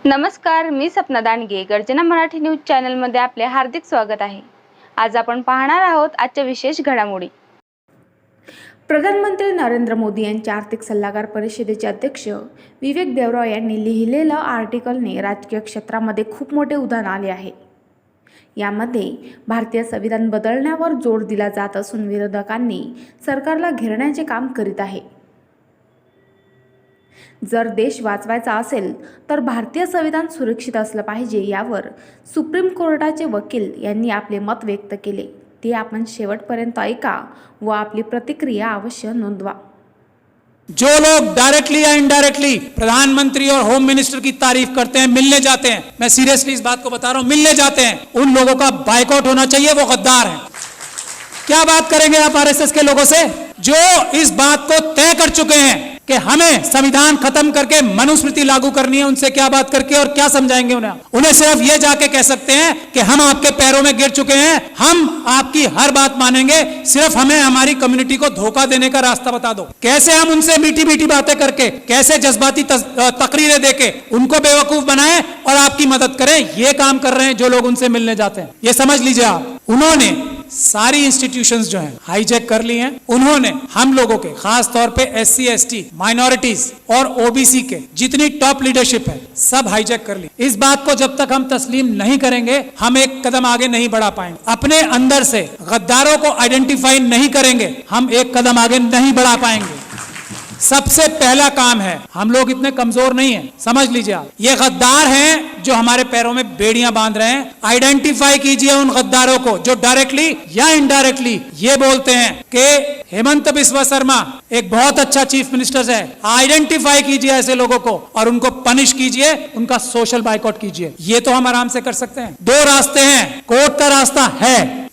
नमस्कार, मी सपना दांडगे. गर्जना मराठी न्यूज चॅनलमध्ये आपले हार्दिक स्वागत आहे. आज आपण पाहणार आहोत आजच्या विशेष घडामोडी. प्रधानमंत्री नरेंद्र मोदी यांच्या आर्थिक सल्लागार परिषदेचे अध्यक्ष विवेक देवराव यांनी लिहिलेलं आर्टिकलने राजकीय क्षेत्रामध्ये खूप मोठे उधाण आले आहे. यामध्ये भारतीय संविधान बदलण्यावर जोर दिला जात असून विरोधकांनी सरकारला घेरण्याचे काम करीत आहे. जर देश वाचवायचा असेल तर भारतीय संविधान सुरक्षित असलं पाहिजे यावर सुप्रीम कोर्टाचे वकील यांनी आपले मत व्यक्त केले. ते आपण शेवटपर्यंत ऐका व आपली प्रतिक्रिया अवश्य नोंदवा. जो लोग डायरेक्टली या इनडायरेक्टली प्रधानमंत्री और होम मिनिस्टर की तारीफ करते हैं, मिलने जाते हैं, मैं सीरियसली इस बात को बता रहा हूं, मिलने जाते हैं, उन लोगों का बायकॉट होना चाहिए. वो गद्दार हैं. क्या बात करेंगे आप आरएसएस के लोगों से जो इस बात को तय कर चुके हैं कि हमें संविधान खत्म करके मनुस्मृति लागू करनी है? उनसे क्या बात करके और क्या समझाएंगे उन्हें सिर्फ ये जाके कह सकते हैं कि हम आपके पैरों में गिर चुके हैं, हम आपकी हर बात मानेंगे, सिर्फ हमें हमारी कम्युनिटी को धोखा देने का रास्ता बता दो. कैसे हम उनसे मीठी मीठी बातें करके, कैसे जज्बाती तकरीरें देके उनको बेवकूफ बनाएं और आपकी मदद करें, ये काम कर रहे हैं जो लोग उनसे मिलने जाते हैं. ये समझ लीजिए आप, उन्होंने सारी इंस्टीट्यूशंस जो हैं हाईजैक कर ली हैं. उन्होंने हम लोगों के, खास तौर पे एससी एसटी, माइनॉरिटीज और ओबीसी के जितनी टॉप लीडरशिप है सब हाईजैक कर ली. इस बात को जब तक हम तस्लीम नहीं करेंगे हम एक कदम आगे नहीं बढ़ा पाएंगे. अपने अंदर से गद्दारों को आइडेंटिफाई नहीं करेंगे हम एक कदम आगे नहीं बढ़ा पाएंगे. सबसे पहला काम है, हम लोग इतने कमजोर नहीं हैं, समझ लीजिए आप, ये गद्दार हैं जो हमारे पैरों में बेड़ियां बांध रहे हैं. आइडेंटिफाई कीजिए उन गद्दारों को जो डायरेक्टली या इनडायरेक्टली ये बोलते हैं कि हेमंत बिस्वा शर्मा एक बहुत अच्छा चीफ मिनिस्टर है. आइडेंटिफाई कीजिए ऐसे लोगों को और उनको पनिश कीजिए, उनका सोशल बाइकआउट कीजिए. ये तो हम आराम से कर सकते हैं. दो रास्ते हैं. कोर्ट का रास्ता है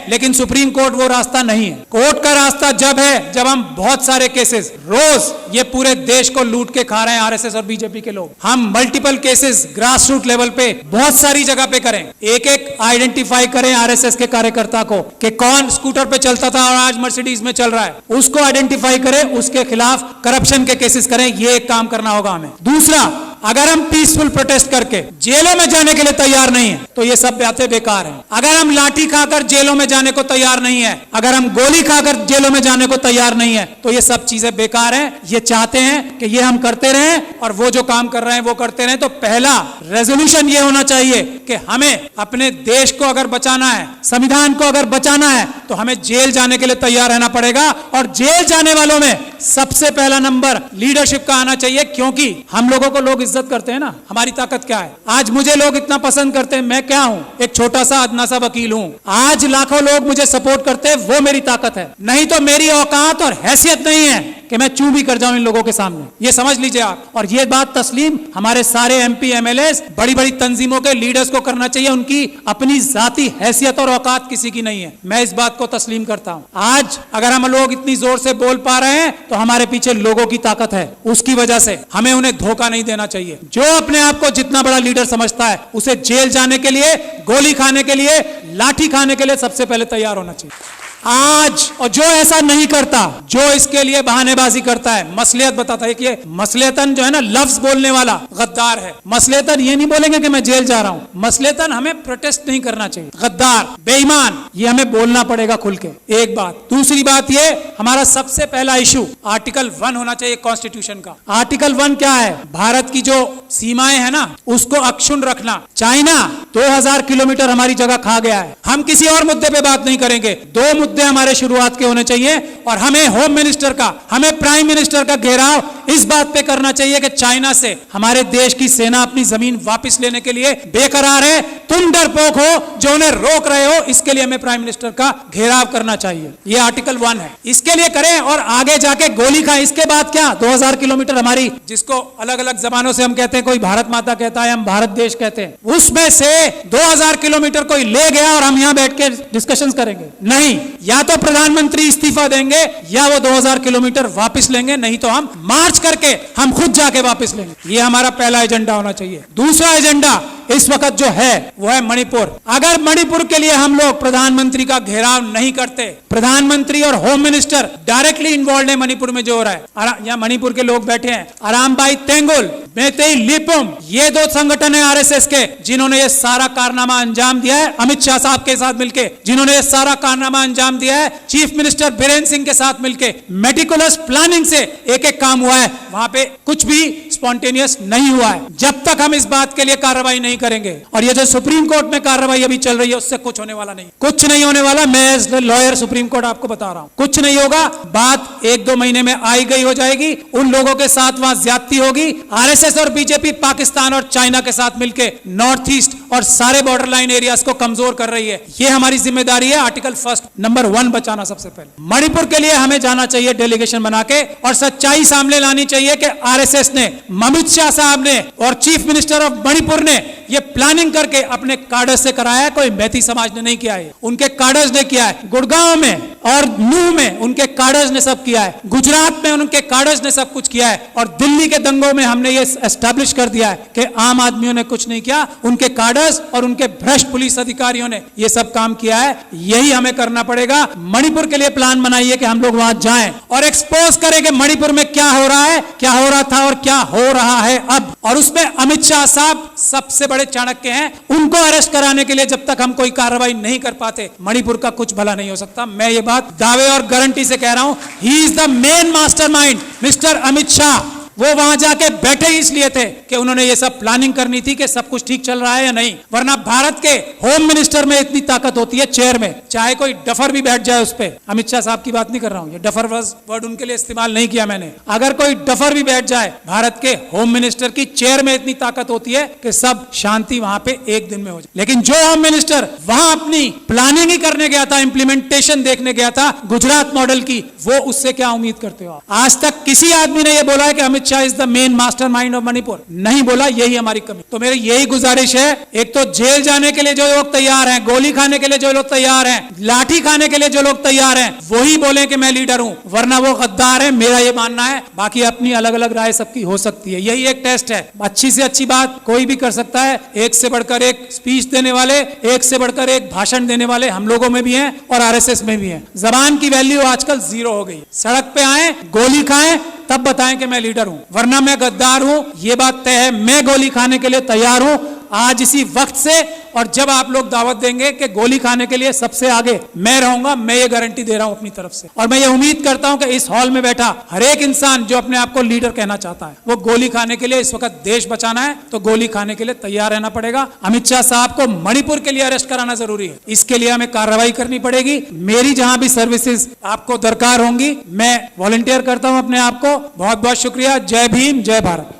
लेकिन सुप्रीम कोर्ट वो रास्ता नहीं है. कोर्ट का रास्ता जब है जब हम बहुत सारे केसेस, रोज ये पूरे देश को लूट के खा रहे हैं आरएसएस और बीजेपी के लोग, हम multiple cases grass root level पे बहुत सारी जगह पे करें, एक एक आइडेंटिफाई करें आरएसएस के कार्यकर्ता को कि कौन स्कूटर पे चलता था और आज मर्सिडीज में चल रहा है, उसको आइडेंटिफाई करें, उसके खिलाफ करप्शन के केसेस करें. ये एक काम करना होगा हमें. दूसरा, अगर हम पीसफुल प्रोटेस्ट करके जेलों में जाने के लिए तैयार नहीं है तो ये सब बातें बेकार हैं. अगर हम लाठी खाकर जेलों में जाने को तैयार नहीं है, अगर हम गोली खाकर जेलों में जाने को तैयार नहीं है तो ये सब चीजें बेकार हैं. ये चाहते हैं कि ये हम करते रहें और वो जो काम कर रहे हैं वो करते रहें. तो पहला रेजोल्यूशन ये होना चाहिए कि हमें अपने देश को अगर बचाना है, संविधान को अगर बचाना है तो हमें जेल जाने के लिए तैयार रहना पड़ेगा. और जेल जाने वालों में सबसे पहला नंबर लीडरशिप का आना चाहिए, क्योंकि हम लोगों को लोग इज्जत करते हैं ना. हमारी ताकत क्या है? आज मुझे लोग इतना पसंद करते हैं, मैं क्या हूं? एक छोटा सा अदना सा वकील हूं. आज लाखों लोग मुझे सपोर्ट करते हैं, वो मेरी ताकत है. नहीं तो मेरी औकात और हैसियत नहीं है कि मैं चूं भी कर जाऊं इन लोगों के सामने. ये समझ लीजिए आप. और ये बात तस्लीम हमारे सारे एमपी एमएलए, बड़ी बड़ी तंजीमों के लीडर्स को करना चाहिए. उनकी अपनी जाती हैसियत और औकात किसी की नहीं है. मैं इस बात को तस्लीम करता हूं. आज अगर हम लोग इतनी जोर से बोल पा रहे हैं तो हमारे पीछे लोगों की ताकत है. उसकी वजह से हमें उन्हें धोखा नहीं देना चाहिए. जो अपने आप को जितना बड़ा लीडर समझता है उसे जेल जाने के लिए, गोली खाने के लिए, लाठी खाने के लिए सबसे पहले तैयार होना चाहिए. आज और जो ऐसा नहीं करता, जो इसके लिए बहानेबाजी करता है, मसलियत बताता है कि ये मसलियतन जो है ना, लफ्ज बोलने वाला गद्दार है. मसलियतन ये नहीं बोलेंगे कि मैं जेल जा रहा हूं. मसलियतन हमें प्रोटेस्ट नहीं करना चाहिए. गद्दार, बेईमान, ये हमें बोलना पड़ेगा खुल के. एक बात. दूसरी बात, ये हमारा सबसे पहला इशू आर्टिकल 1 होना चाहिए कॉन्स्टिट्यूशन का. आर्टिकल 1 क्या है? भारत की जो सीमाएं है ना उसको अक्षुण्ण रखना. चाइना 2000 किलोमीटर हमारी जगह खा गया है. हम किसी और मुद्दे पे बात नहीं करेंगे. दो मुद्दे हमारे शुरुआत के होने चाहिए और हमें होम मिनिस्टर का, हमें प्राइम मिनिस्टर का घेराव इस बात पे करना चाहिए कि चाइना से हमारे देश की सेना अपनी जमीन वापस लेने के लिए बेकरार है. तुम डरपोक हो जो उन्हें रोक रहे हो. इसके लिए हमें प्राइम मिनिस्टर का घेराव करना चाहिए. ये आर्टिकल 1 है. इसके लिए करें और आगे जाके गोली खाएं. इसके बाद क्या? 2000 किलोमीटर हमारी, जिसको अलग अलग जबानों से हम कहते हैं, कोई भारत माता कहता है, हम भारत देश कहते हैं, उसमें से 2000 किलोमीटर कोई ले गया और हम यहां बैठ के डिस्कशन करेंगे? नहीं. या तो प्रधानमंत्री इस्तीफा देंगे या वो 2000 किलोमीटर वापस लेंगे, नहीं तो हम मार्च करके हम खुद जाके वापस लेंगे. ये हमारा पहला एजेंडा होना चाहिए. दूसरा एजेंडा इस वक्त जो है वो है मणिपुर। अगर मणिपुर के लिए हम लोग प्रधानमंत्री का घेराव नहीं करते, प्रधानमंत्री और होम मिनिस्टर डायरेक्टली इन्वॉल्व है मणिपुर में जो हो रहा है। यहाँ मणिपुर के लोग बैठे हैं, अरामबाई तेंगुल, मेतेई लिपुम, ये दो संगठन है आरएसएस के जिन्होंने ये सारा कारनामा अंजाम दिया है। अमित शाह साहब के साथ मिलके जिन्होंने ये सारा कारनामा अंजाम दिया है, चीफ मिनिस्टर बीरेन्द्र सिंह के साथ मिलके मेटिकुलस प्लानिंग से एक एक काम हुआ है। वहां पे कुछ भी स्पॉन्टेनियस नहीं हुआ है। जब तक हम इस बात के लिए कार्रवाई नहीं करेंगे, और ये जो सुप्रीम कोर्ट में कार्रवाई अभी चल रही है उससे कुछ होने वाला नहीं, कुछ नहीं होने वाला। मैं एज लॉयर सुप्रीम कोर्ट आपको बता रहा हूं, कुछ नहीं होगा। बात 1-2 महीने में आई गई हो जाएगी। उन लोगों के साथ वहां ज्यादती होगी। आरएसएस और बीजेपी पाकिस्तान और चाइना के साथ मिलकर नॉर्थ ईस्ट और सारे बॉर्डर लाइन एरियाज को कमजोर कर रही है। ये हमारी जिम्मेदारी है। आर्टिकल 1 नंबर 1 बचाना सबसे पहले। मणिपुर के लिए हमें जाना चाहिए डेलीगेशन बना के, और सच्चाई सामने लानी चाहिए कि आरएसएस ने, अमित शाह साहब ने और चीफ मिनिस्टर ऑफ मणिपुर ने ये प्लानिंग करके अपने काडर्स से कराया है। कोई मैती समाज ने नहीं किया है, उनके काडर्स ने किया है। गुड़गांव में और नूह में उनके काडर्स ने सब किया है। गुजरात में उनके काडर्स ने सब कुछ किया है। और दिल्ली के दंगों में हमने ये एस्टैब्लिश कर दिया है कि आम आदमियों ने कुछ नहीं किया, उनके काडर्स और उनके भ्रष्ट पुलिस अधिकारियों ने ये सब काम किया है। यही हमें करना पड़ेगा। मणिपुर के लिए प्लान बनाइए कि हम लोग वहां जाएं और एक्सपोज करें कि मणिपुर में क्या हो रहा है, क्या हो रहा था और क्या हो रहा है अब। और उसमें अमित शाह साहब सबसे बड़े चाणक्य हैं। उनको अरेस्ट कराने के लिए जब तक हम कोई कार्रवाई नहीं कर पाते, मणिपुर का कुछ भला नहीं हो सकता। मैं ये बात दावे और गारंटी से कह रहा हूं। He is the main mastermind, mister Amit Shah. वो वहां जाके बैठे ही इसलिए थे कि उन्होंने ये सब प्लानिंग करनी थी कि सब कुछ ठीक चल रहा है या नहीं। वरना भारत के होम मिनिस्टर में इतनी ताकत होती है, चेयर में, चाहे कोई डफर भी बैठ जाए उस पे। अमित शाह साहब की बात नहीं कर रहा हूं, ये डफर वर्ड उनके लिए इस्तेमाल नहीं किया मैंने। अगर कोई डफर भी बैठ जाए, भारत के होम मिनिस्टर की चेयर में इतनी ताकत होती है कि सब शांति वहां पे एक दिन में हो जाए। लेकिन जो होम मिनिस्टर वहां अपनी प्लानिंग ही करने गया था, इंप्लीमेंटेशन देखने गया था गुजरात मॉडल की, वो उससे क्या उम्मीद करते हो? आज तक किसी आदमी ने यह बोला है कि Amit Shah is the main mastermind of Manipur? नहीं बोला। यही हमारी कमी। तो मेरी यही गुजारिश है, एक तो जेल जाने के लिए जो लोग तैयार हैं, गोली खाने के लिए जो लोग तैयार हैं, लाठी खाने के लिए जो लोग तैयार हैं, वही बोले कि मैं लीडर हूं, वरना वो गद्दार है। मेरा ये मानना है। बाकी अपनी अलग अलग राय सबकी हो सकती है। यही एक टेस्ट है। अच्छी से अच्छी बात कोई भी कर सकता है। एक से बढ़कर एक स्पीच देने वाले, एक से बढ़कर एक भाषण देने वाले हम लोगों में भी हैं और आरएसएस में भी हैं। जबान की वैल्यू आजकल 0 हो गई। सड़क पे आए, गोली खाएं, तब बताएं कि मैं लीडर हूं, वरना मैं गद्दार हूं। ये बात तय है। मैं गोली खाने के लिए तैयार हूं आज इसी वक्त से। और जब आप लोग दावत देंगे कि गोली खाने के लिए सबसे आगे मैं रहूंगा, मैं ये गारंटी दे रहा हूं अपनी तरफ से। और मैं ये उम्मीद करता हूं कि इस हॉल में बैठा हर एक इंसान जो अपने आप को लीडर कहना चाहता है, वो गोली खाने के लिए, इस वक्त देश बचाना है तो गोली खाने के लिए तैयार रहना पड़ेगा। अमित शाह साहब को मणिपुर के लिए अरेस्ट कराना जरूरी है। इसके लिए हमें कार्रवाई करनी पड़ेगी। मेरी जहां भी सर्विसेज आपको दरकार होंगी, मैं वॉलंटियर करता हूं अपने आप को। बहुत बहुत शुक्रिया। जय भीम, जय भारत।